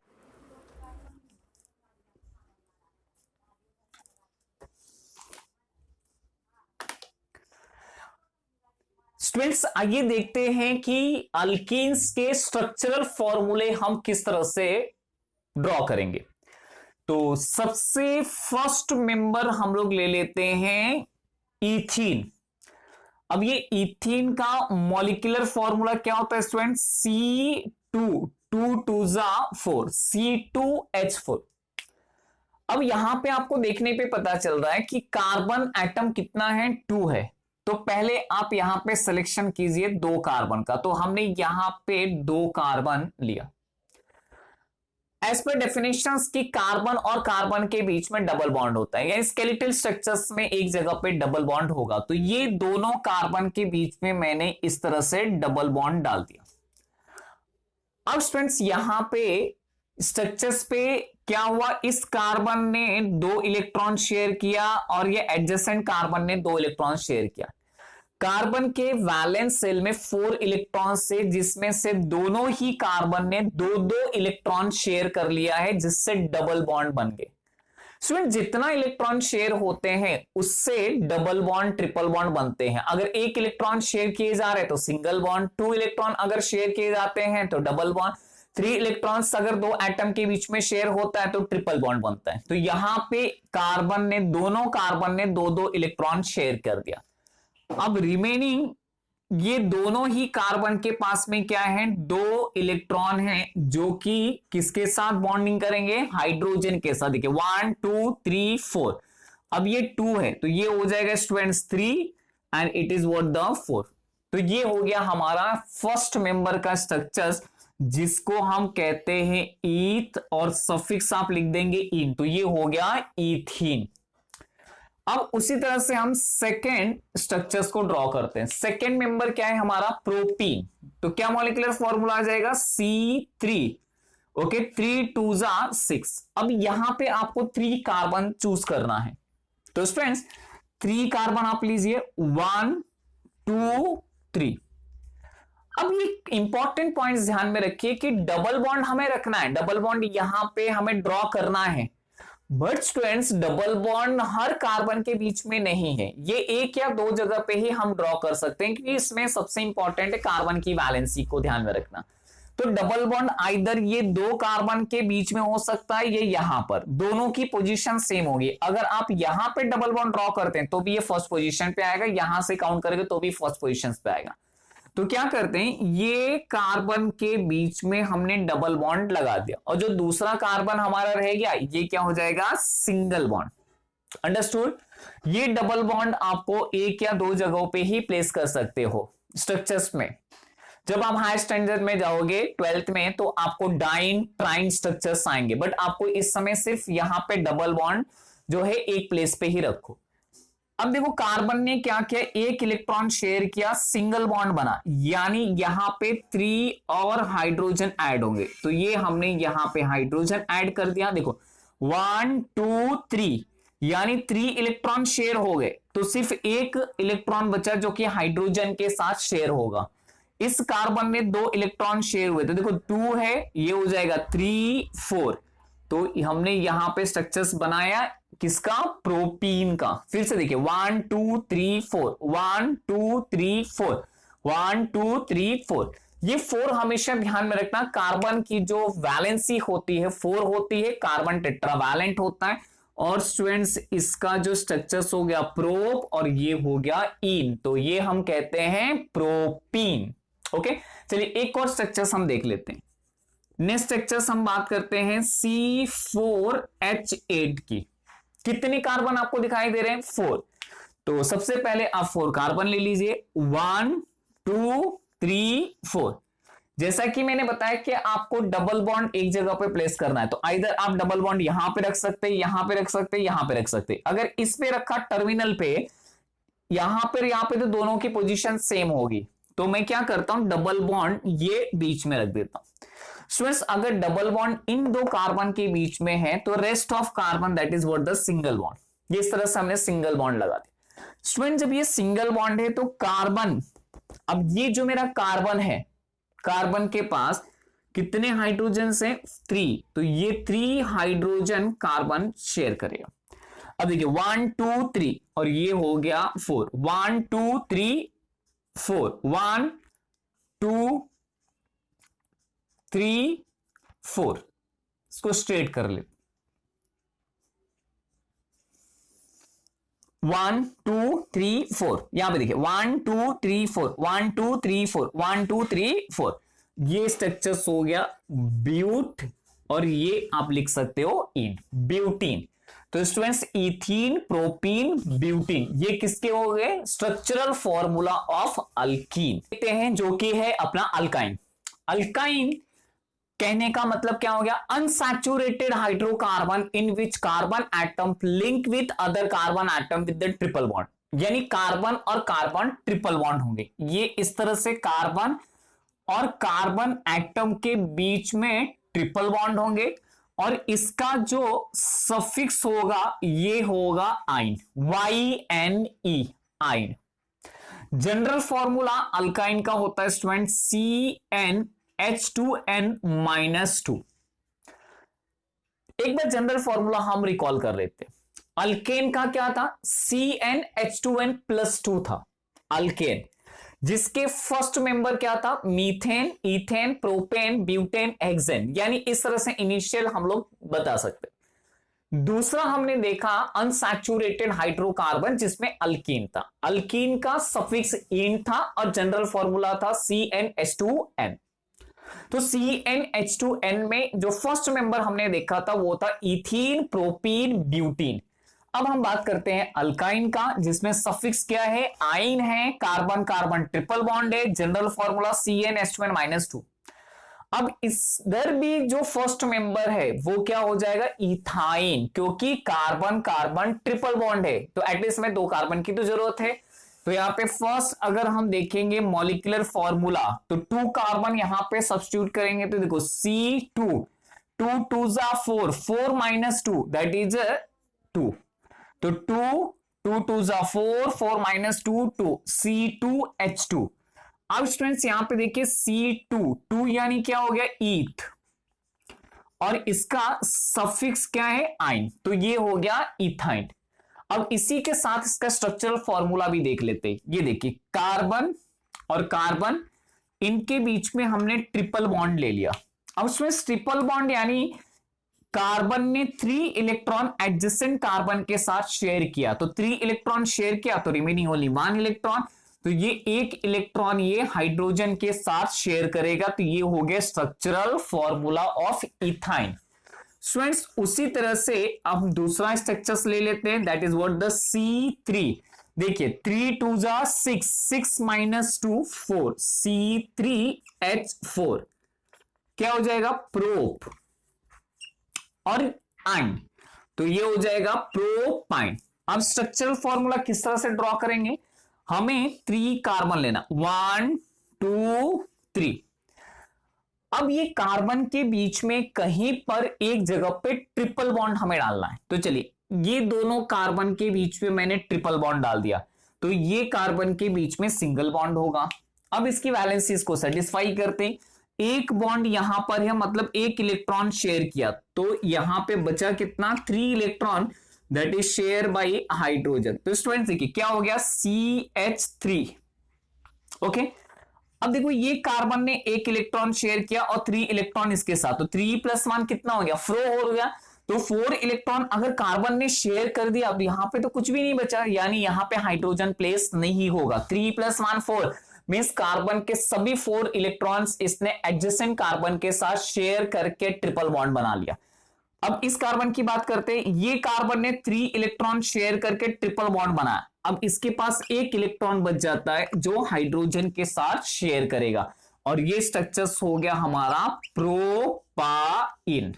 स्टूडेंट्स आइए देखते हैं कि अल्कीन्स के स्ट्रक्चरल फॉर्मूले हम किस तरह से ड्रॉ करेंगे। तो सबसे फर्स्ट मेंबर हम लोग ले लेते हैं इथीन। अब ये इथीन का मॉलिक्यूलर फॉर्मूला क्या होता है स्टूडेंट्स, C2, 2 2 जा 4, C2H4। अब यहां पे आपको देखने पे पता चल रहा है कि कार्बन एटम कितना है, 2 है। तो पहले आप यहां पे सिलेक्शन कीजिए 2 कार्बन का। तो हमने यहां पे 2 कार्बन लिया। एज पर डेफिनेशंस की कार्बन और कार्बन के बीच में डबल बॉन्ड होता है, या स्केलेटल स्ट्रक्चर्स में एक जगह पे डबल बॉन्ड होगा। तो ये दोनों कार्बन के बीच में मैंने इस तरह से डबल बॉन्ड डाल दिया। अब स्टूडेंट्स यहां पे स्ट्रक्चर्स पे क्या हुआ, इस कार्बन ने 2 इलेक्ट्रॉन शेयर किया, और ये एडजेसेंट कार्बन ने 2 इलेक्ट्रॉन शेयर किया। कार्बन के वैलेंस शेल में 4 इलेक्ट्रॉन से, जिसमें से दोनों ही कार्बन ने 2-2 इलेक्ट्रॉन शेयर कर लिया है, जिससे डबल बॉन्ड बन गए। स्टूडेंट जितना इलेक्ट्रॉन शेयर होते हैं उससे डबल बॉन्ड ट्रिपल बॉन्ड बनते हैं। अगर 1 इलेक्ट्रॉन शेयर किए जा रहे हैं तो सिंगल बॉन्ड, 2 इलेक्ट्रॉन अगर शेयर किए जाते हैं तो डबल बॉन्ड, 3 इलेक्ट्रॉन्स अगर 2 एटम के बीच में शेयर होता है तो ट्रिपल बॉन्ड बनता है। तो यहां पे दोनों कार्बन ने 2-2 इलेक्ट्रॉन शेयर कर दिया। अब रिमेनिंग ये दोनों ही कार्बन के पास में क्या है, 2 इलेक्ट्रॉन हैं, जो कि किसके साथ बॉन्डिंग करेंगे, हाइड्रोजन के साथ। देखिए 1 2 3 4। अब ये 2 है तो ये हो जाएगा students 3, and it is what the 4। तो ये हो गया हमारा फर्स्ट मेंबर का स्ट्रक्चर, जिसको हम कहते हैं ईथ, और सफिक्स आप लिख देंगे इन। तो ये हो गया इथीन। अब उसी तरह से हम सेकेंड स्ट्रक्चर्स को ड्रॉ करते हैं। सेकेंड मेंबर क्या है हमारा, प्रोपीन। तो क्या मॉलिक्यूलर फॉर्मूला आ जाएगा, C3, ओके, 3 2 जा 6। अब यहां पे आपको 3 कार्बन चूज करना है। तो स्टूडेंट्स 3 कार्बन आप लीजिए, 1 2 3। अब ये इंपॉर्टेंट पॉइंट्स ध्यान में रखिए कि डबल बॉन्ड हमें रखना है, डबल बॉन्ड यहां पे हमें ड्रॉ करना है। But students double bond her carbon के बीच में नहीं है, ये 1 या 2 जगह पे ही हम ड्रॉ कर सकते हैं, क्योंकि इसमें सबसे इंपॉर्टेंट है कार्बन की वैलेंसी को ध्यान में रखना। तो डबल बॉन्ड आइदर ये 2 कार्बन के बीच में हो सकता है, ये यहां पर, दोनों की पोजीशन सेम होगी। अगर आप यहां पे डबल बॉन्ड ड्रॉ करते हैं तो भी ये फर्स्ट पोजीशन पे आएगा, यहां से काउंट करेंगे तो भी फर्स्ट पोजीशन पे आएगा। तो क्या करते हैं, ये कार्बन के बीच में हमने डबल बॉन्ड लगा दिया और जो दूसरा कार्बन हमारा रह गया ये क्या हो जाएगा, सिंगल बॉन्ड। अंडरस्टूड। ये डबल बॉन्ड आपको एक या दो जगहों पे ही प्लेस कर सकते हो स्ट्रक्चर्स में। जब आप हायर स्टैंडर्ड में जाओगे 12th में तो आपको डाइन ट्राइन स्ट्रक्चर्स आएंगे, बट आपको इस समय सिर्फ यहां पे डबल बॉन्ड जो है एक प्लेस पे ही रखो। अब देखो कार्बन ने क्या किया, एक इलेक्ट्रॉन शेयर किया, सिंगल बॉन्ड बना, यानी यहां पे 3 और हाइड्रोजन ऐड होंगे। तो ये हमने यहां पे हाइड्रोजन ऐड कर दिया। देखो 1 2 3 यानी 3 इलेक्ट्रॉन शेयर हो गए, तो सिर्फ एक इलेक्ट्रॉन बचा जो कि हाइड्रोजन के साथ शेयर होगा। इस कार्बन में 2 इलेक्ट्रॉन शेयर हुए, तो देखो 2 है, ये हो जाएगा 3 4। तो हमने यहां पे स्ट्रक्चर्स बनाया किसका, प्रोपीन का। फिर से देखिए 1 2 3 4 1 2 3 4 1 2 3 4। ये 4 हमेशा ध्यान में रखना, कार्बन की जो वैलेंसी होती है 4 होती है, कार्बन टेट्रावैलेंट होता है। और स्टूडेंट्स इसका जो स्ट्रक्चर्स हो गया प्रोप और ये हो गया इन, तो ये हम कहते हैं प्रोपीन। ओके, चलिए एक और स्ट्रक्चर्स हम देख लेते हैं। नेक्स्ट स्ट्रक्चर्स हम बात करते हैं C4H8 की। कितने कार्बन आपको दिखाई दे रहे हैं, 4। तो सबसे पहले आप 4 कार्बन ले लीजिए, 1 2 3 4। जैसा कि मैंने बताया कि आपको डबल बॉन्ड एक जगह पे प्लेस करना है, तो आइदर आप डबल बॉन्ड यहां पे रख सकते हैं, यहां पे रख सकते हैं, यहां पे रख सकते हैं। अगर इस पे रखा टर्मिनल पे, यहां पे तो दोनों की पोजीशन सेम होगी, तो मैं क्या करता हूं, डबल बॉन्ड ये बीच में रख देता हूं। स्टूडेंट्स अगर डबल बॉन्ड इन 2 कार्बन के बीच में है तो rest of carbon that is what the single bond. ये इस तरह से हमने सिंगल बॉन्ड लगा दिया। स्टूडेंट जब ये सिंगल बॉन्ड है तो कार्बन, अब ये जो मेरा कार्बन है, कार्बन के पास कितने हाइड्रोजन हैं, 3। तो ये 3 हाइड्रोजन कार्बन शेयर करेगा। अब देखिए 1 2 3 और ये हो गया 4, 1 2 3 4 1 2 3 4। इसको स्ट्रेट कर ले, 1 2 3 4। यहां पे देखिए 1 2 3 4 1 2 3 4 1 2 3 4। ये स्ट्रक्चर्स हो गया ब्यूट और ये आप लिख सकते हो इन, ब्यूटीन। तो स्टूडेंट्स इथीन प्रोपीन ब्यूटीन ये किसके हो गए, स्ट्रक्चरल फॉर्मूला ऑफ अल्कीन। देखते हैं जो कि है अपना अल्काइन। अल्काइन कहने का मतलब क्या हो गया, unsaturated hydrocarbon in which carbon atom link with other carbon atom with the triple bond. यानी कार्बन और कार्बन ट्रिपल बॉन्ड होंगे। ये इस तरह से कार्बन और कार्बन एटम के बीच में ट्रिपल बॉन्ड होंगे और इसका जो सफिक्स होगा ये होगा आइन, YNE आइन। जनरल फॉर्मूला अल्काइन का होता है स्टूडेंट CnH2n-2। एक बार जनरल फॉर्मूला हम रिकॉल कर लेते हैं। अल्केन का क्या था, CnH2n+2 था अल्केन, जिसके फर्स्ट मेंबर क्या था, methane, ethane, propane, butane, hexane. यानी इस तरह से इनिशियल हम लोग बता सकते। दूसरा हमने देखा अनसैचुरेटेड हाइड्रोकार्बन जिसमें अल्कीन था, अल्कीन का सफिक्स इन था और जनरल फॉर्मूला था CnH2n। तो CnH2n में जो फर्स्ट मेंबर हमने देखा था वो था इथीन प्रोपीन ब्यूटीन। अब हम बात करते हैं अल्काइन का जिसमें सफिक्स क्या है, आइन है, कार्बन कार्बन ट्रिपल बॉन्ड है, जनरल फॉर्मूला CnH2n-2। अब इधर भी जो फर्स्ट मेंबर है वो क्या हो जाएगा, इथाइन, क्योंकि कार्बन कार्बन ट्रिपल बॉन्ड है तो एटलीस्ट में 2 कार्बन की तो जरूरत है। तो यहाँ पे फर्स्ट अगर हम देखेंगे मॉलिक्यूलर फॉर्मूला तो 2 कार्बन यहां पे सब्स्टिट्यूट करेंगे तो देखो C2 2 2 4 4 - 2 दैट इज 2। तो 2 2 2 4 4 - 2 2 C2H2। अब स्टूडेंट्स यहां पे देखिए C2 2 यानी क्या हो गया, ईथ, और इसका सफिक्स क्या है, आइन, तो ये हो गया इथाइन। अब इसी के साथ इसका स्ट्रक्चरल फॉर्मूला भी देख लेते हैं। ये देखिए कार्बन और कार्बन इनके बीच में हमने ट्रिपल बॉन्ड ले लिया। अब उसमें ट्रिपल बॉन्ड यानी कार्बन ने 3 इलेक्ट्रॉन एडजेसेंट कार्बन के साथ शेयर किया, तो 3 इलेक्ट्रॉन शेयर किया तो रिमेनिंग ओनली 1 इलेक्ट्रॉन। तो ये एक इलेक्ट्रॉन ये हाइड्रोजन के साथ शेयर करेगा, तो ये हो गया structural formula of ethyne. Students उसी तरह से अब दूसरा स्ट्रक्चर्स ले लेते हैं, that is what the C3। देखिए 3 2 जा 6, 6 - 2 4, C3H4 क्या हो जाएगा, प्रोप और आइन, तो ये हो जाएगा प्रोपाइन। अब स्ट्रक्चरल फॉर्मूला किस तरह से ड्रॉ करेंगे, हमें 3 कार्बन लेना, 1 2 3। अब ये कार्बन के बीच में कहीं पर एक जगह पे ट्रिपल बॉन्ड हमें डालना है। तो चलिए ये दोनों कार्बन के बीच में मैंने ट्रिपल बॉन्ड डाल दिया, तो ये कार्बन के बीच में सिंगल बॉन्ड होगा। अब इसकी वैलेंसीज को सेटिस्फाई करते हैं, एक बॉन्ड यहां पर है, मतलब एक इलेक्ट्रॉन शेयर किया, तो यहां पे बचा कितना, 3 electron, that is share bye hydrogen. तो स्टूडेंट्स देखिए क्या हो गया, CH3। ओके, अब देखो ये कार्बन ने एक इलेक्ट्रॉन शेयर किया और 3 इलेक्ट्रॉन इसके साथ, तो 3 + 1 कितना हो गया, 4 हो गया। तो 4 इलेक्ट्रॉन अगर कार्बन ने शेयर कर दिया, अब यहां पे तो कुछ भी नहीं बचा, यानी यहां पे हाइड्रोजन प्लेस नहीं होगा। 3 + 1 4 मींस कार्बन के सभी 4 इलेक्ट्रॉन्स इसने एडजेसेंट कार्बन के साथ शेयर करके ट्रिपल बॉन्ड बना लिया। अब इस कार्बन की बात करते हैं, ये कार्बन ने 3 इलेक्ट्रॉन शेयर करके ट्रिपल बॉन्ड बनाया। अब इसके पास एक इलेक्ट्रॉन बच जाता है जो हाइड्रोजन के साथ शेयर करेगा, और ये स्ट्रक्चर्स हो गया हमारा प्रोपाइन,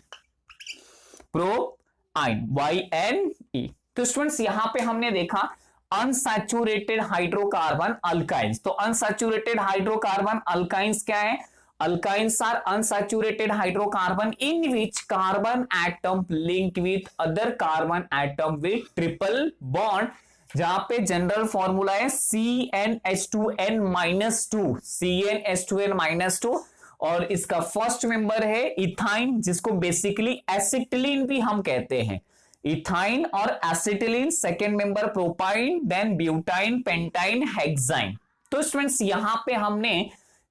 प्रोपाइन YNE। तो स्टूडेंट्स यहां पे हमने देखा अनसैचुरेटेड हाइड्रोकार्बन अल्काइंस। तो अनसैचुरेटेड हाइड्रोकार्बन अल्काइंस क्या है, alkynes are unsaturated hydrocarbon in which carbon atom link with other carbon atom with triple bond, जहां पे जनरल फॉर्मूला है CnH2n-2, CnH2n-2, और इसका फर्स्ट मेंबर है इथाइन, जिसको बेसिकली एसिटिलीन भी हम कहते हैं। इथाइन और acetylene, second member propyne, then butyne, pentyne, hexyne. तो स्टूडेंट्स यहां पे हमने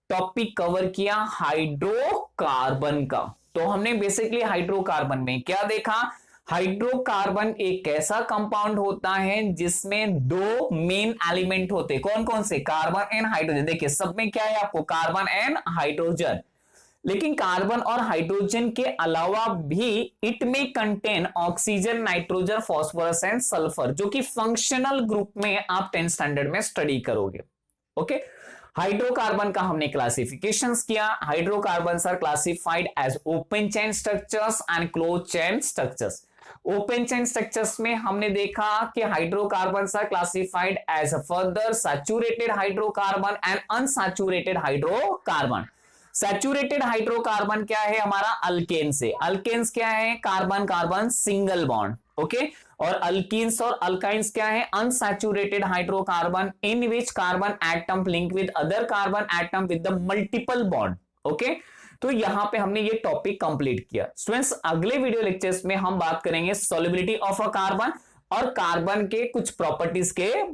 टॉपिक कवर किया हाइड्रोकार्बन का। तो हमने बेसिकली हाइड्रोकार्बन में क्या देखा, हाइड्रोकार्बन एक ऐसा कंपाउंड होता है जिसमें 2 मेन एलिमेंट होते हैं। कौन कौन से, कार्बन एंड हाइड्रोजन। देखिए सब में क्या है आपको, कार्बन एंड हाइड्रोजन, लेकिन कार्बन और हाइड्रोजन के अलावा भी इट में contain oxygen, nitrogen, phosphorus and sulphur, जो कि फंक्शनल ग्रुप में आप 10th स्टैंडर्ड में स्टडी करोगे। ओके, हाइड्रोकार्बन का हमने क्लासिफिकेशंस किया। Hydrocarbons are classified as open chain structures and close chain structures. Open chain structures में हमने देखा कि hydrocarbons are classified as further saturated hydrocarbon and unsaturated hydrocarbon. Saturated hydrocarbon क्या है हमारा, अल्केन से। अल्केन्स क्या है, carbon carbon single bond. Okay, और अल्कीन्स और अल्काइंस क्या है, unsaturated hydrocarbon in which carbon atom link with other carbon atom with the multiple bond. Okay, तो यहां पे हमने ये टॉपिक कंप्लीट किया। स्टूडेंट्स अगले वीडियो लेक्चर्स में हम बात करेंगे सॉल्युबिलिटी ऑफ अ कार्बन और कार्बन के कुछ प्रॉपर्टीज के